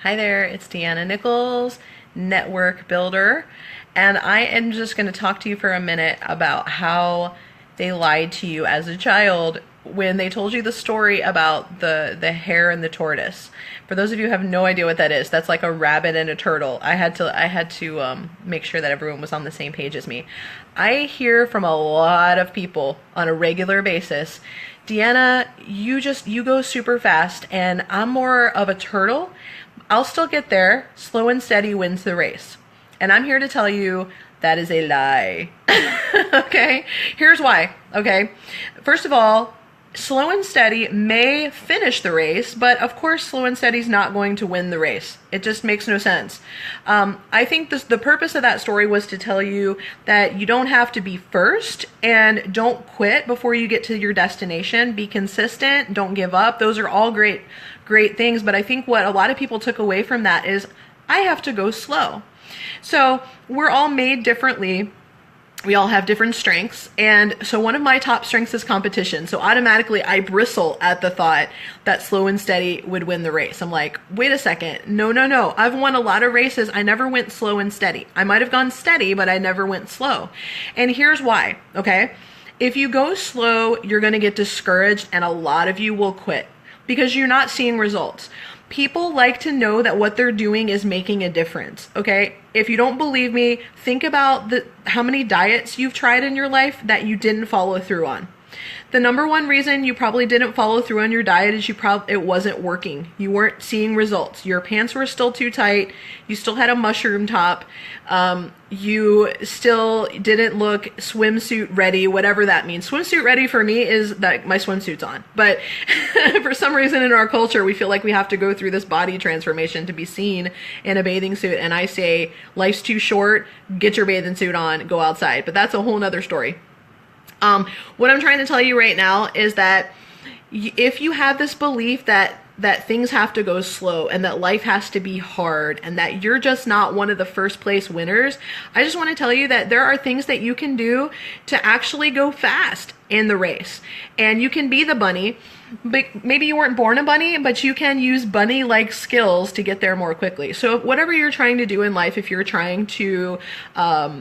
Hi there, it's Deanna Nichols, network builder, and I am just going to talk to you for a minute about how they lied to you as a child when they told you the story about the hare and the tortoise. For those of you who have no idea what that is, that's like a rabbit and a turtle. I had to make sure that everyone was on the same page as me. I hear from a lot of people on a regular basis, Deanna, you go super fast, and I'm more of a turtle. I'll still get there. Slow and steady wins the race. And I'm here to tell you that is a lie. Okay? Here's why. Okay? First of all, slow and steady may finish the race, but of course slow and steady is not going to win the race. It just makes no sense. I think the purpose of that story was to tell you that you don't have to be first, and don't quit before you get to your destination. Be consistent. Don't give up. Those are all great things, but I think what a lot of people took away from that is I have to go slow. So we're all made differently. We all have different strengths. And so one of my top strengths is competition. So automatically I bristle at the thought that slow and steady would win the race. I'm like, wait a second. No. I've won a lot of races. I never went slow and steady. I might have gone steady, but I never went slow. And here's why, okay? If you go slow, you're going to get discouraged, and a lot of you will quit because you're not seeing results. People like to know that what they're doing is making a difference, okay? If you don't believe me, think about how many diets you've tried in your life that you didn't follow through on. The number one reason you probably didn't follow through on your diet is it wasn't working. You weren't seeing results. Your pants were still too tight. You still had a mushroom top. You still didn't look swimsuit ready, whatever that means. Swimsuit ready for me is that my swimsuit's on. But for some reason in our culture, we feel like we have to go through this body transformation to be seen in a bathing suit. And I say, life's too short. Get your bathing suit on, go outside. But that's a whole nother story. What I'm trying to tell you right now is that if you have this belief that things have to go slow and that life has to be hard and that you're just not one of the first place winners, I just want to tell you that there are things that you can do to actually go fast in the race. And you can be the bunny, but maybe you weren't born a bunny, but you can use bunny-like skills to get there more quickly. So whatever you're trying to do in life, if you're trying to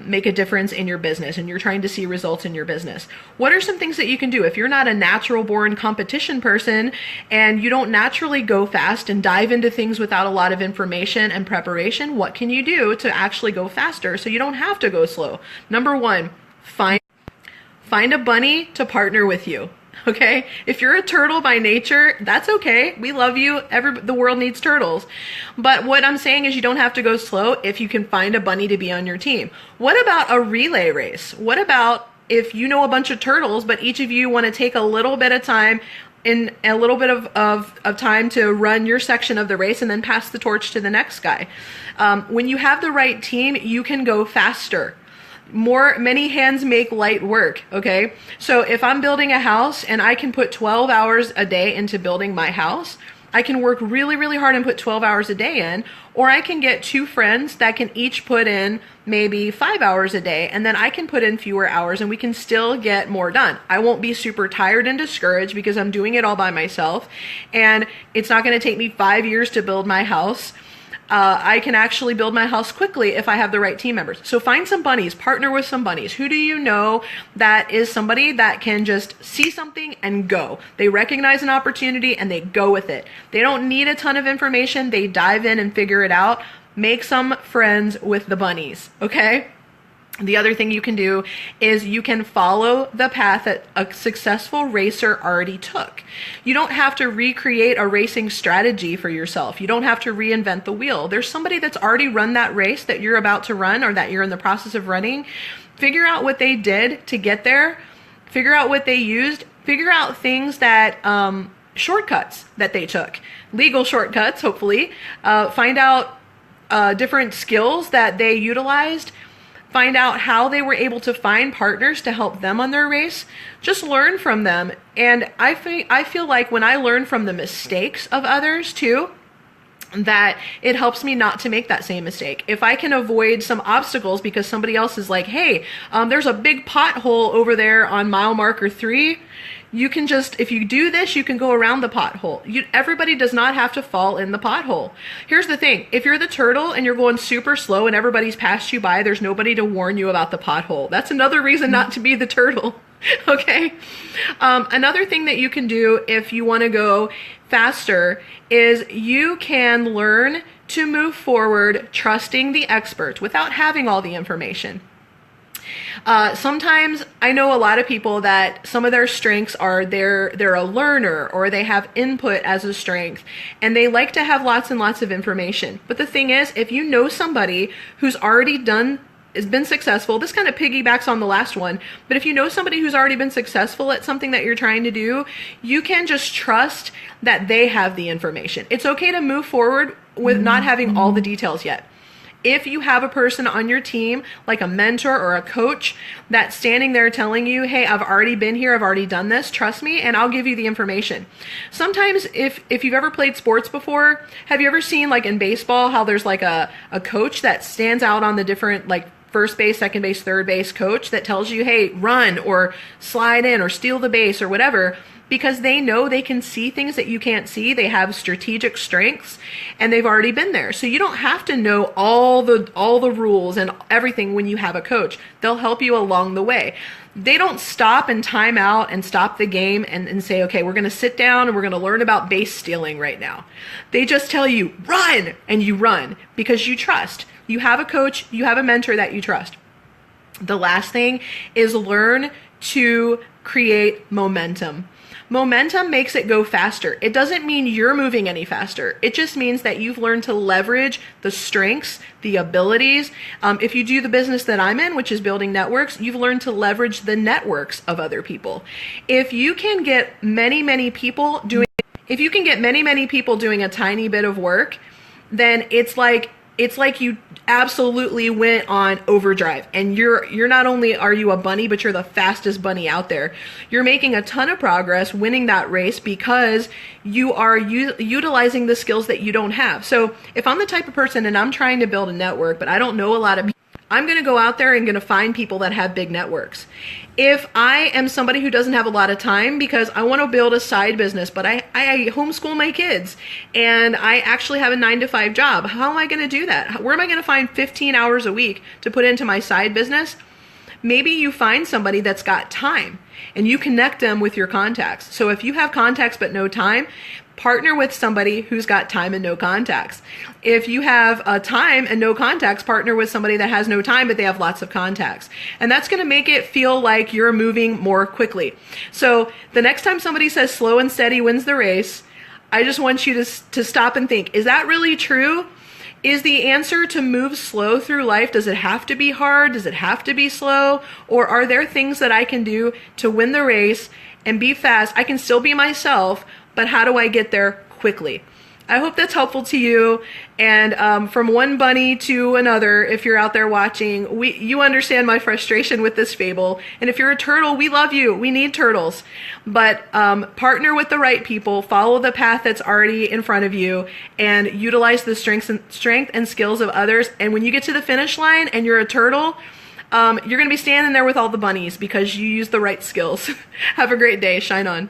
make a difference in your business and you're trying to see results in your business, what are some things that you can do? If you're not a natural born competition person and you don't naturally go fast and dive into things without a lot of information and preparation, what can you do to actually go faster so you don't have to go slow? Number one, find a bunny to partner with you. Okay? If you're a turtle by nature, that's okay. We love you. The world needs turtles. But what I'm saying is you don't have to go slow if you can find a bunny to be on your team. What about a relay race? What about if you know a bunch of turtles, but each of you want to take a little bit of time in a little bit of time to run your section of the race and then pass the torch to the next guy? When you have the right team, you can go faster. Many hands make light work, okay? So if I'm building a house and I can put 12 hours a day into building my house, I can work really, really hard and put 12 hours a day in, or I can get two friends that can each put in maybe 5 hours a day, and then I can put in fewer hours and we can still get more done. I won't be super tired and discouraged because I'm doing it all by myself, and it's not gonna take me 5 years to build my house. I can actually build my house quickly if I have the right team members. So find some bunnies, partner with some bunnies. Who do you know that is somebody that can just see something and go? They recognize an opportunity and they go with it. They don't need a ton of information. They dive in and figure it out. Make some friends with the bunnies, okay? The other thing you can do is you can follow the path that a successful racer already took. You don't have to recreate a racing strategy for yourself. You don't have to reinvent the wheel. There's somebody that's already run that race that you're about to run or that you're in the process of running. Figure out what they did to get there. Figure out what they used. Figure out things that, shortcuts that they took. Legal shortcuts, hopefully. Find out different skills that they utilized. Find out how they were able to find partners to help them on their race. Just learn from them. And I feel like when I learn from the mistakes of others too, that it helps me not to make that same mistake. If I can avoid some obstacles because somebody else is like, hey, there's a big pothole over there on mile marker 3. You can just, if you do this, you can go around the pothole. Everybody does not have to fall in the pothole. Here's the thing. If you're the turtle and you're going super slow and everybody's passed you by, there's nobody to warn you about the pothole. That's another reason not to be the turtle. Okay. Another thing that you can do if you want to go faster is you can learn to move forward trusting the expert without having all the information. Sometimes I know a lot of people that some of their strengths are they're a learner, or they have input as a strength, and they like to have lots and lots of information. But the thing is, if you know somebody who's already has been successful, this kind of piggybacks on the last one, but if you know somebody who's already been successful at something that you're trying to do, you can just trust that they have the information. It's okay to move forward with not having all the details yet. If you have a person on your team, like a mentor or a coach, that's standing there telling you, hey, I've already been here, I've already done this, trust me, and I'll give you the information. Sometimes if you've ever played sports before, have you ever seen, like in baseball, how there's like a coach that stands out on the different, like, first base, second base, third base coach that tells you, hey, run or slide in or steal the base or whatever, because they know they can see things that you can't see. They have strategic strengths and they've already been there. So you don't have to know all the rules and everything when you have a coach. They'll help you along the way. They don't stop and time out and stop the game and say, okay, we're going to sit down and we're going to learn about base stealing right now. They just tell you, run, and you run because you trust. You have a coach, you have a mentor that you trust. The last thing is learn to create momentum. Momentum makes it go faster. It doesn't mean you're moving any faster. It just means that you've learned to leverage the strengths, the abilities. If you do the business that I'm in, which is building networks, you've learned to leverage the networks of other people. If you can get many people doing a tiny bit of work, then it's like you absolutely went on overdrive, and you're not only are you a bunny, but you're the fastest bunny out there. You're making a ton of progress winning that race because you are utilizing the skills that you don't have. So if I'm the type of person and I'm trying to build a network, but I don't know a lot of people, I'm going to go out there and going to find people that have big networks. If I am somebody who doesn't have a lot of time because I want to build a side business, but I homeschool my kids and I actually have a 9-to-5 job, how am I going to do that? Where am I going to find 15 hours a week to put into my side business? Maybe you find somebody that's got time and you connect them with your contacts. So if you have contacts but no time, partner with somebody who's got time and no contacts. If you have time and no contacts, partner with somebody that has no time but they have lots of contacts. And that's going to make it feel like you're moving more quickly. So the next time somebody says slow and steady wins the race, I just want you to stop and think, is that really true? Is the answer to move slow through life, does it have to be hard? Does it have to be slow? Or are there things that I can do to win the race and be fast? I can still be myself, but how do I get there quickly? I hope that's helpful to you. And from one bunny to another, if you're out there watching, you understand my frustration with this fable. And if you're a turtle, we love you. We need turtles. But partner with the right people, follow the path that's already in front of you, and utilize the strength and skills of others. And when you get to the finish line and you're a turtle, you're going to be standing there with all the bunnies because you use the right skills. Have a great day. Shine on.